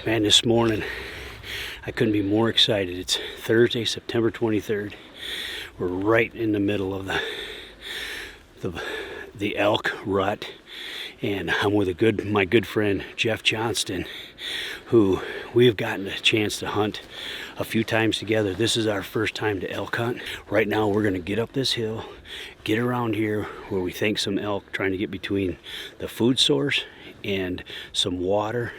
Man, this morning I couldn't be more excited. It's Thursday, September 23rd. We're right in the middle of the elk rut, and I'm with my good friend Jeff Johnston, who we've gotten a chance to hunt a few times together. This is our first time to elk hunt. Right now we're going to get up this hill, get around here where we think some elk, trying to get between the food source and some water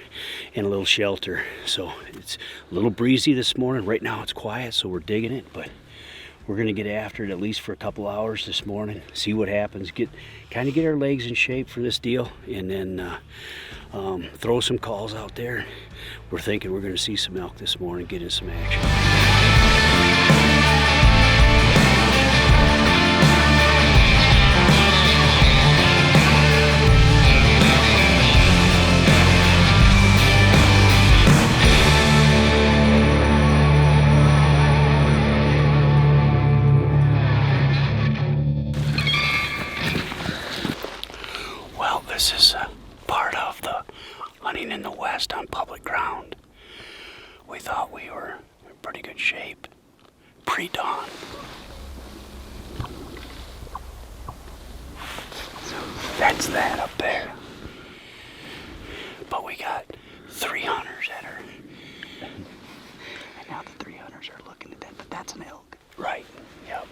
and a little shelter. So it's a little breezy this morning. Right now it's quiet, so we're digging it, but we're gonna get after it at least for a couple hours this morning, see what happens, kind of get our legs in shape for this deal, and then throw some calls out there. We're thinking we're gonna see some elk this morning, get in some action. This is part of the hunting in the West on public ground. We thought we were in pretty good shape pre-dawn. So that's that up there. But we got 3 hunters that are... And now the 3 hunters are looking at that, but that's an elk. Right, yep.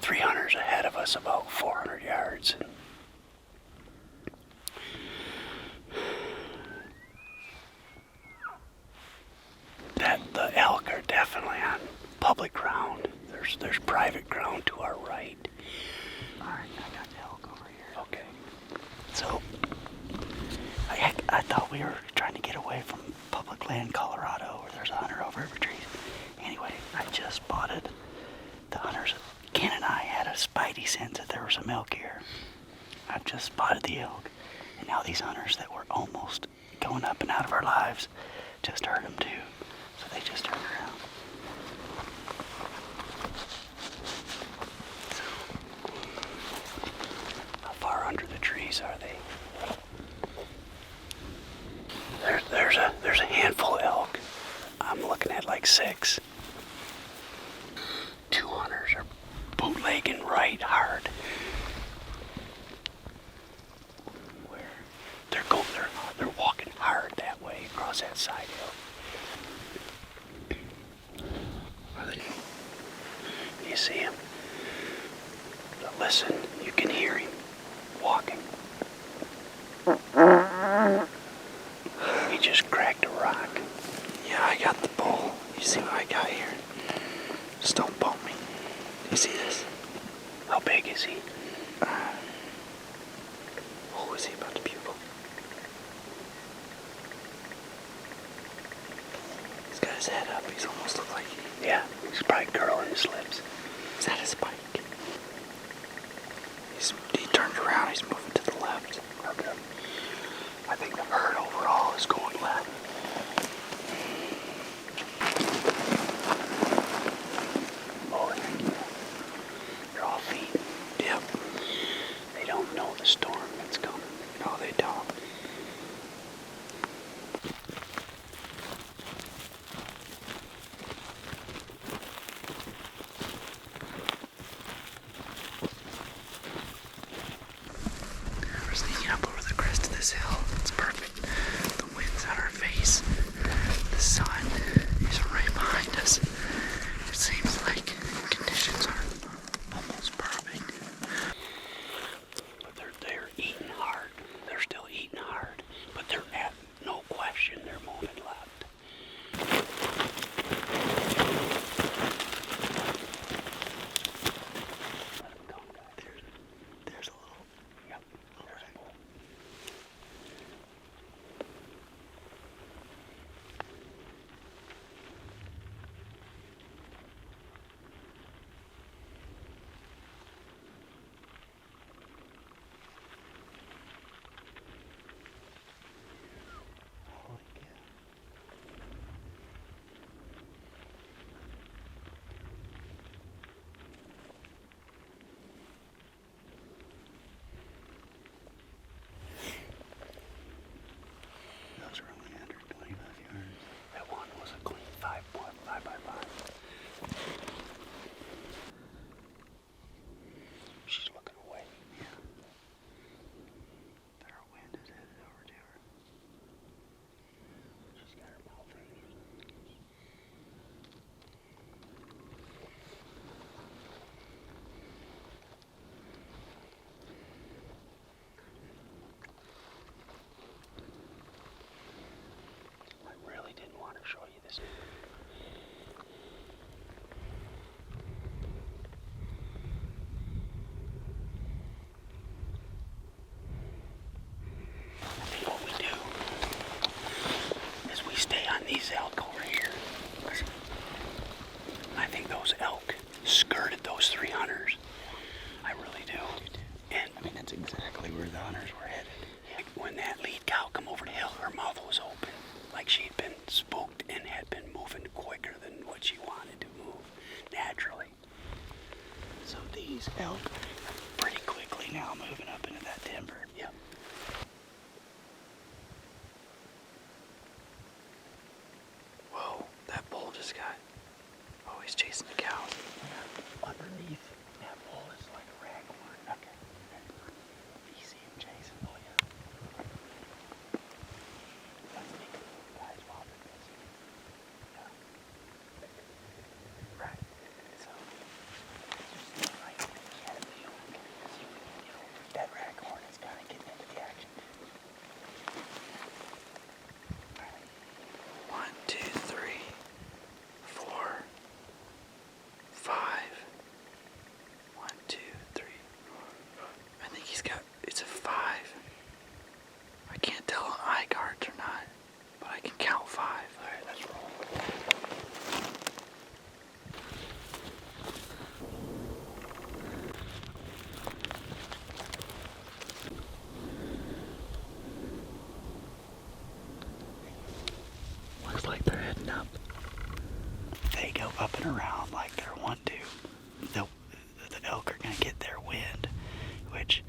3 hunters ahead of us, about 400 yards. The elk are definitely on public ground. There's private ground to our right. Alright, I got the elk over here. Okay. So, I thought we were trying to get away from public land, Colorado, where there's a hunter over every tree. Anyway, I just spotted the hunters. Ken and I had a spidey sense that there was some elk here. I've just spotted the elk. And now these hunters that were almost going up and out of our lives just heard them too. So they just turned around. So, how far under the trees are they? There's a handful of elk. I'm looking at like 6. 2 hunters are bootlegging right hard. Where they're walking hard that way across that side hill. You see him? But listen, you can hear him walking. He just cracked a rock. Yeah, I got the bull. You see what I got here? Just don't bump me. You see this? How big is he? Oh, is he about to bugle? He's got his head up. He's almost looked like Yeah, he's probably curling his lips. Is that a spike? He turned around. He's moving to the left. Okay. I think the herd overall is going left. Oh, they're all feet. Yep. They don't know the storm that's coming. No, they don't. Sneaking up over the crest of this hill. It's perfect. The wind's on our face. The sun is right behind us. It seems like conditions are almost perfect. But they're eating hard. They're still eating hard. But they're at no question. They're these elk over here, I think those elk skirted those 3 hunters. I really do. And I mean, that's exactly where the hunters were headed. when that lead cow come over the hill, her mouth was open, like she'd been spooked and had been moving quicker than what she wanted to move naturally. So these elk pretty quickly now moving up into that timber. Yep. Whoa, that bull just got. Oh, he's chasing the cows. Underneath that bull is like a raghorn. Okay. You see him chasing? Oh, yeah. That's me. Guys, walking this. Yeah. Right. So, it's just right there. You had a feeling. That raghorn is kind of getting into the action. All right. 1, 2, 3, 4, 5. 1, 2, 3. I think he's got. It's a 5. I can't tell on eye cards or not, but I can count 5. All right, let's roll. Looks like they're heading up. They go up and around like they're want to. The elk are gonna get their wind, which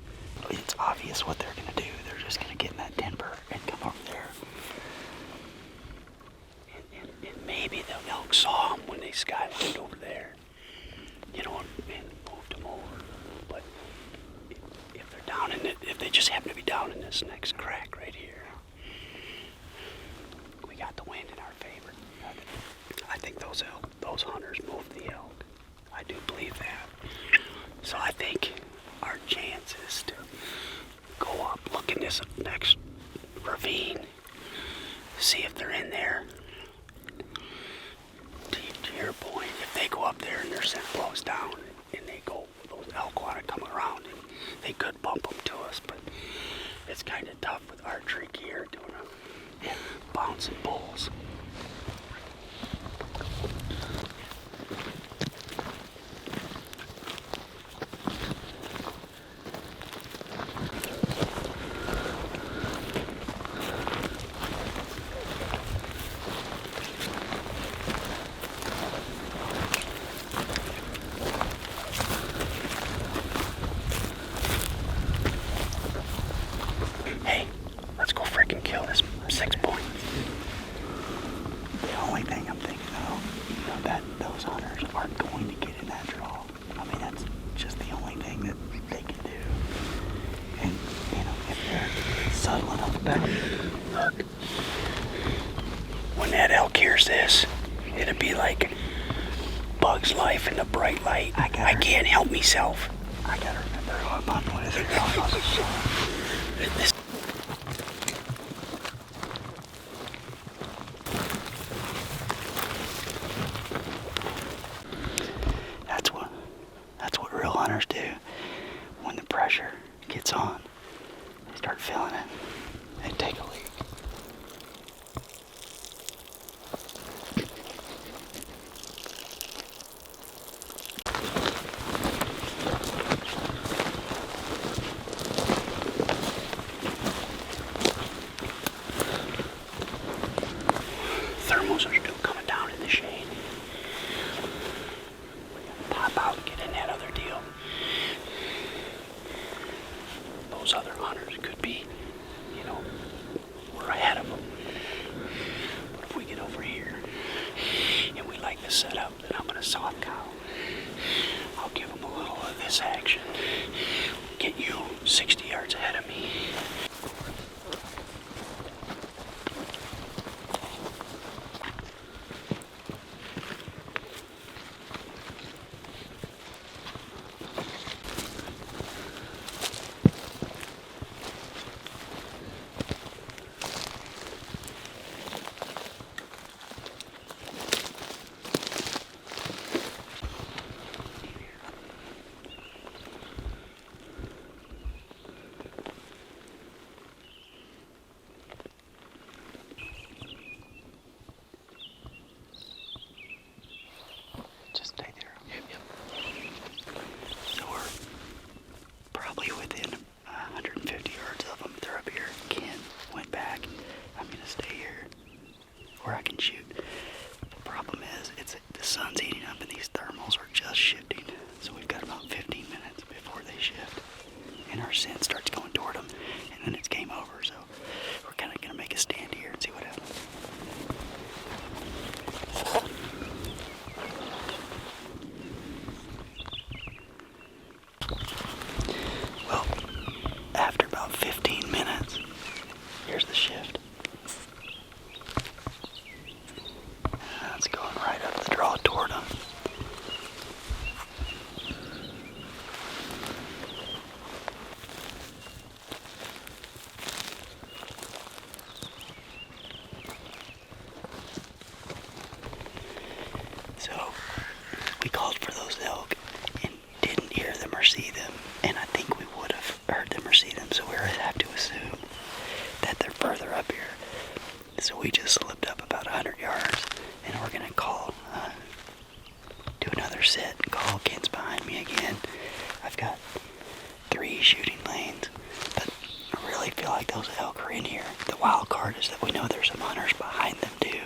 it's obvious what they're gonna do. They're just gonna get in that timber and come over there. And maybe the elk saw them when they skywalked over there, you know, and moved them over. But if they're down in it, if they just happen to be down in this next crack right here, we got the wind in our favor. I think those hunters moved the elk. I do believe that. So I think our chances to go up, look in this next ravine, see if they're in there. To your point, if they go up there and their scent blows down and they go, those elk want to come around, and they could bump them to us, but it's kind of tough with archery gear doing bouncing bulls. Hey, let's go freaking kill this 6 point. The only thing I'm thinking of, that those hunters aren't going to get in that draw. I mean, that's just the only thing that they can do. And, if they're subtle enough about it, Look, when that elk hears this, it'd be like Bug's Life in the bright light. I can't help myself. I gotta remember who I'm on with. This That's what real hunters do. When the pressure gets on, they start feeling it. They take a leak. thermals are still coming down in the shade. Pop out and get in that other deal. Those other hunters could be, we're ahead of them. But if we get over here and we like the setup, then I'm going to soft cow. I'll give them a little of this action. Get you 60 yards ahead of me. where I can shoot. The problem is, the sun's heating up and these thermals are just shifting. So we've got about 15 minutes before they shift. And our scent starts going toward them, and then it's game over. So we're kind of going to make a stand here and see what happens. Well, after about 15 minutes, here's the shift. It's going right up the draw toward them. So we called for those elk and didn't hear them or see them, and I think we would have heard them or see them, so we have to assume that they're further up here. So we just slipped up about 100 yards, and we're gonna call, do another set, and call Kent's behind me again. I've got 3 shooting lanes, but I really feel like those elk are in here. The wild card is that we know there's some hunters behind them too.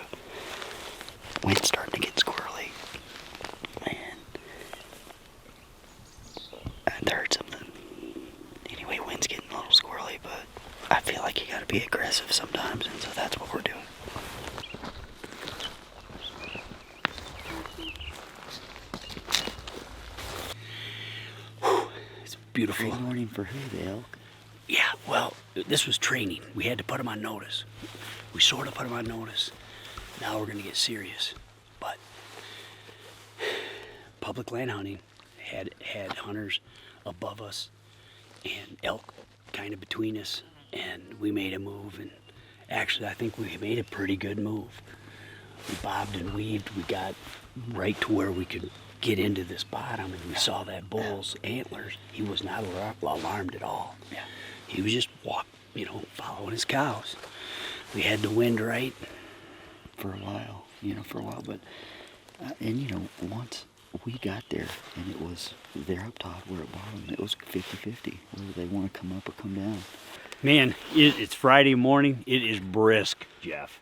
Wind's starting to get squirrely, and I heard something. Anyway, wind's getting a little squirrely, but I feel like you gotta be aggressive sometimes, and so that's what we're doing. It's beautiful. Great morning for who, the elk? Yeah, well, this was training. We had to put them on notice. We sort of put them on notice. Now we're gonna get serious. But public land hunting had hunters above us and elk kind of between us, and we made a move, and actually I think we made a pretty good move. We bobbed and weaved. We got right to where we could get into this bottom, and we saw that bull's antlers. He was not alarmed at all. Yeah. He was just following his cows. We had the wind right. For a while, but, once we got there, and it was, they're up top, we're at bottom, it was 50-50, whether they want to come up or come down. Man, it's Friday morning. It is brisk, Jeff.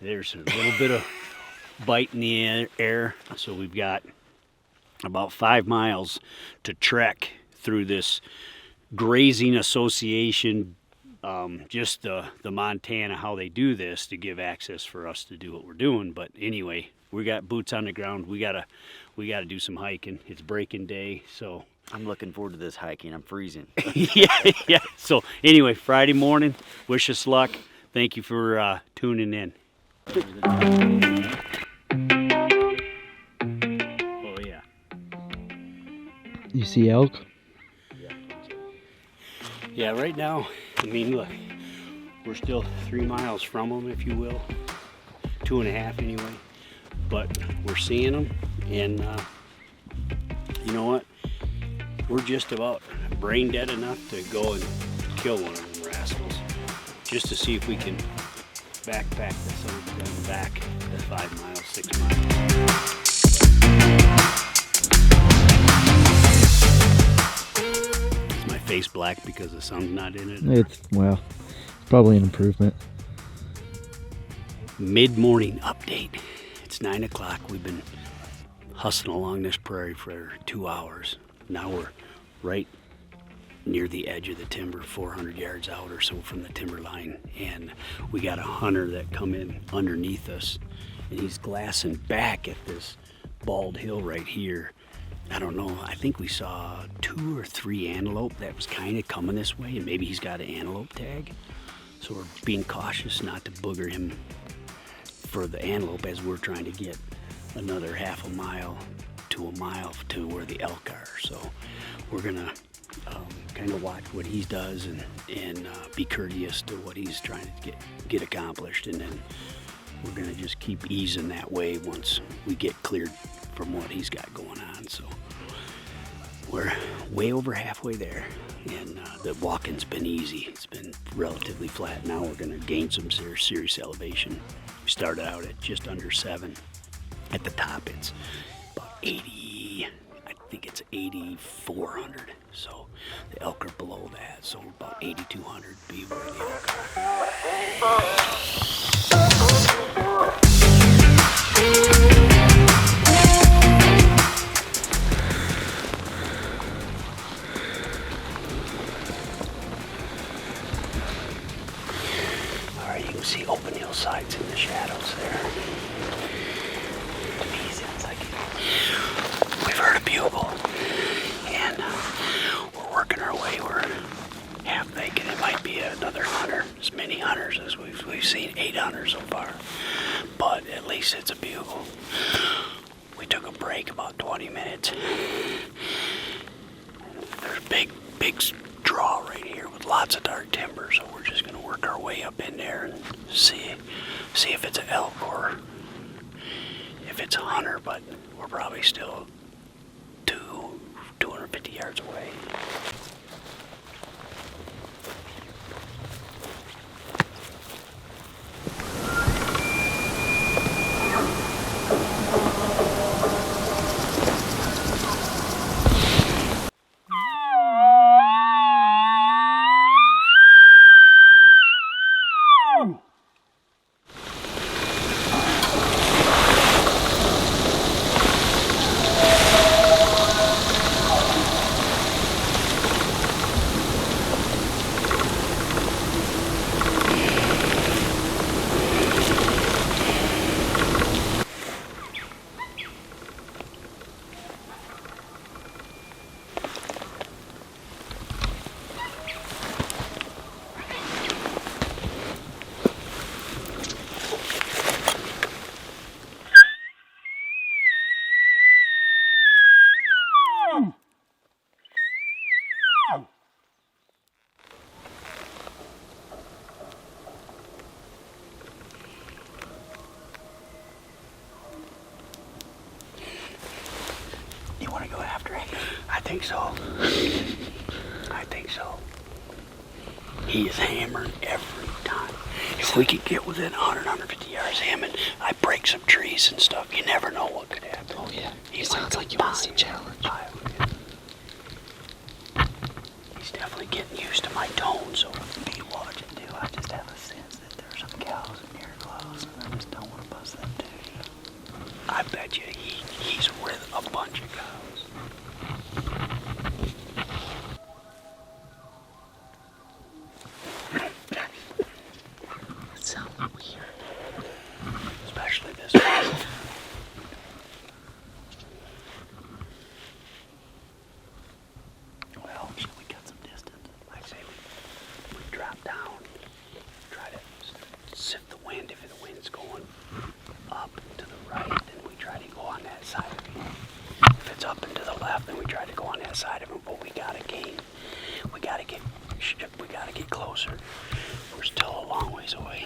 There's a little bit of bite in the air, so we've got about 5 miles to trek through this grazing association, just the Montana, how they do this to give access for us to do what we're doing. But anyway, we got boots on the ground. We gotta do some hiking. It's breaking day, so I'm looking forward to this hiking. I'm freezing. yeah. So anyway, Friday morning. Wish us luck. Thank you for tuning in. Oh yeah. You see elk? Yeah, right now, I mean, look, we're still 3 miles from them, if you will. 2.5 anyway. But we're seeing them, and you know what? We're just about brain dead enough to go and kill one of them rascals, just to see if we can backpack the son of a gun back the 5 miles, 6 miles. Face black because the sun's not in it. It's probably an improvement. Mid-morning update. It's 9 o'clock. We've been hustling along this prairie for 2 hours. Now we're right near the edge of the timber, 400 yards out or so from the timber line, and we got a hunter that come in underneath us, and he's glassing back at this bald hill right here. I don't know, I think we saw 2 or 3 antelope that was kind of coming this way, and maybe he's got an antelope tag. So we're being cautious not to booger him for the antelope as we're trying to get another half a mile to a mile to where the elk are. So we're gonna kind of watch what he does and be courteous to what he's trying to get accomplished, and then we're gonna just keep easing that way once we get cleared from what he's got going on. So we're way over halfway there, and the walking's been easy. It's been relatively flat. Now we're gonna gain some serious elevation. We started out at just under 7. At the top it's about 80, I think it's 8,400. So the elk are below that, so about 8,200 be where the elk are. sides in the shadows there. To me, sounds like We've heard a bugle, and we're working our way. We're half thinking it might be another hunter, as many hunters as we've seen, 8 hunters so far. But at least it's a bugle. We took a break about 20 minutes. There's a big draw right here with lots of dark timber, so we're just going to work our way up in there and see if it's an elk or if it's a hunter, but we're probably still 250 yards away. you want to go after it? I think so. He is hammering every time. If we could get within 100, 150 yards hammering, I break some trees and stuff. You never know what could happen. Oh yeah, He sounds like he wants to challenge. He's definitely getting used to my tone, so Be watching too. I just have a sense that there's some cows near close, and I just don't want to bust them too. I bet you he's with a bunch of cows. It sounds weird. Especially this one. Well, should we cut some distance? I say we drop down, try to sift the wind. If the wind's going up to the right, then we try to go on that side of it. If it's up and to the left, then we try to go on that side of it. But we gotta gain. We gotta get closer. We're still a long ways away.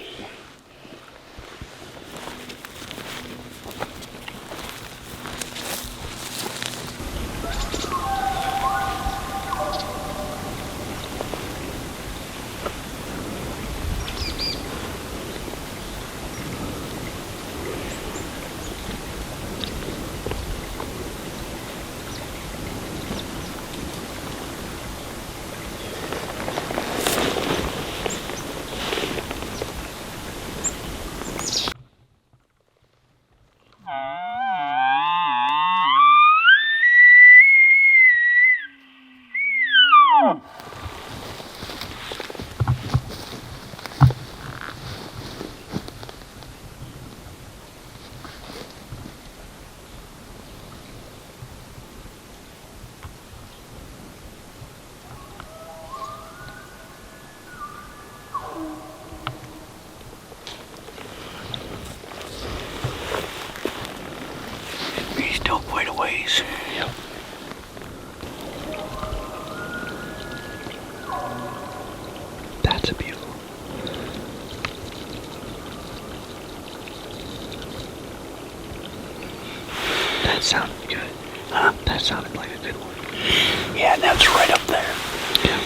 He's still quite a ways. Yep. That's a bugle. That sounded good. Huh? That sounded like a good one. Yeah, that's right up there. Yeah.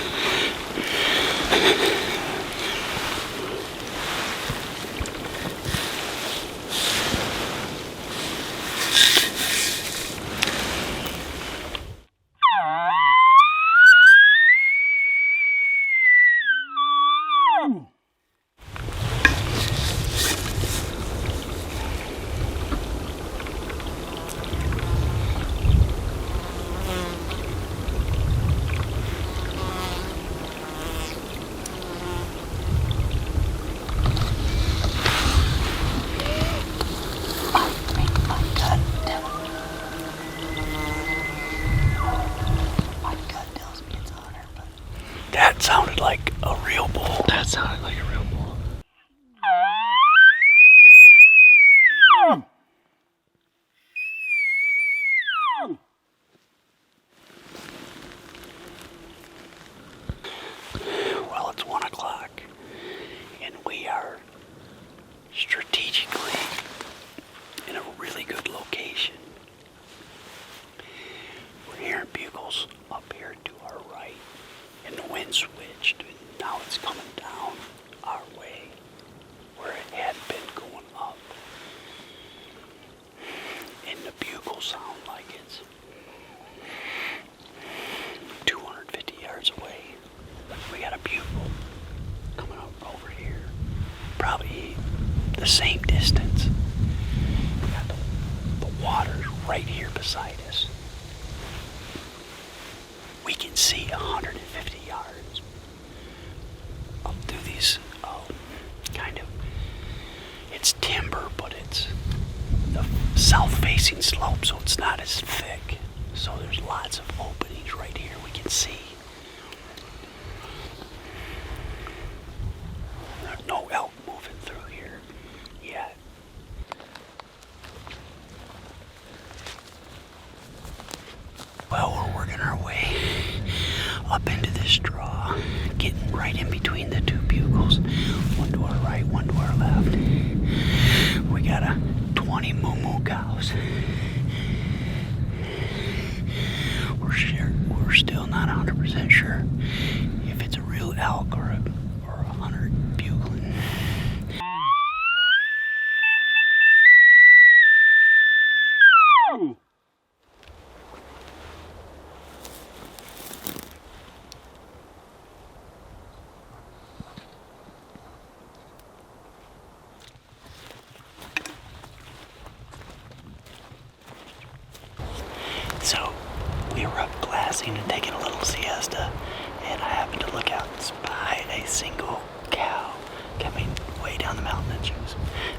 same distance. We got the water right here beside us. We can see 150 yards up through these kind of, it's timber, but it's the south-facing slope, so it's not as thick. So there's lots of openings right here we can see. There's no elk moving through here yet. Well, we're working our way up into this draw, getting right in between the two bugles. One to our right, one to our left. We got 20 moo cows. We're still not 100% sure if it's a real elk or a hunter bugling. So we were up glassing and taking a little siesta, and I happened to look out and spy a single cow coming way down the mountain, and she was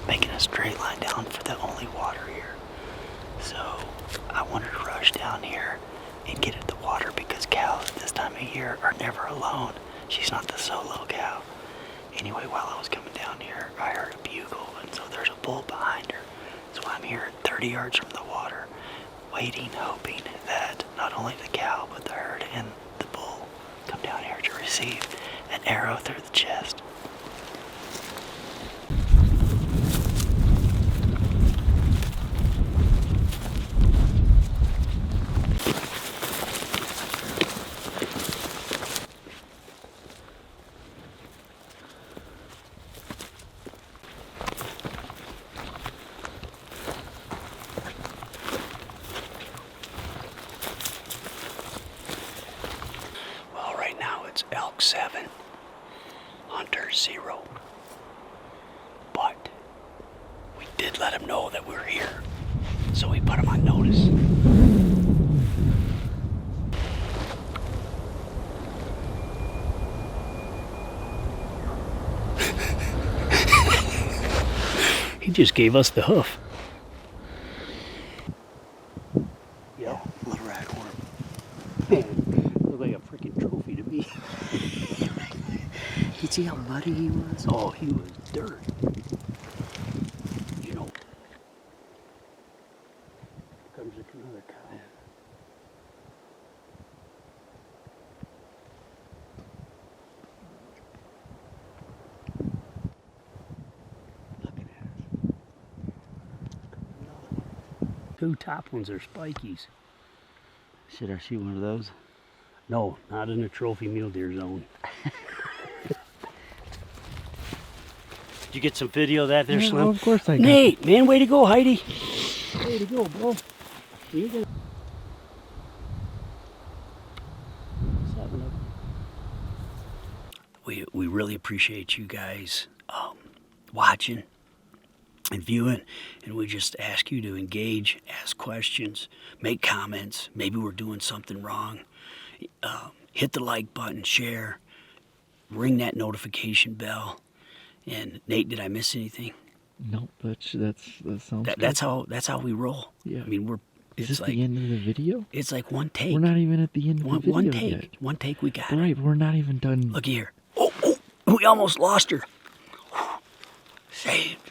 making a straight line down for the only water here. So I wanted to rush down here and get at the water because cows at this time of year are never alone. She's not the solo cow. Anyway, while I was coming down here, I heard a bugle, and so there's a bull behind her. So I'm here 30 yards from the water, waiting, hoping that not only the cow, but the herd and the bull come down here to receive an arrow through the chest. It's elk 7, hunter 0. But we did let him know that we're here, so we put him on notice. He just gave us the hoof. Yeah, little raghorn. Man, looked like a freaking trophy to me. You see how muddy he was? Oh, he was dirt. You know. Comes another cow. Looking at us. Two top ones are spikies. Should I shoot one of those? No, not in the trophy mule deer zone. Did you get some video of that there, Slim? Well, of course I did. Nate, man, way to go, Heidi. Way to go, bro. We really appreciate you guys watching and viewing, and we just ask you to engage, ask questions, make comments. Maybe we're doing something wrong. Hit the like button, share, ring that notification bell. And Nate, did I miss anything? Nope, that sounds good. That's how we roll. Yeah. I mean, Is this the end of the video? It's like one take. We're not even at the end of the video one take. yet. One take, we got it. Right, we're not even done. Look here. Oh, we almost lost her. Saved.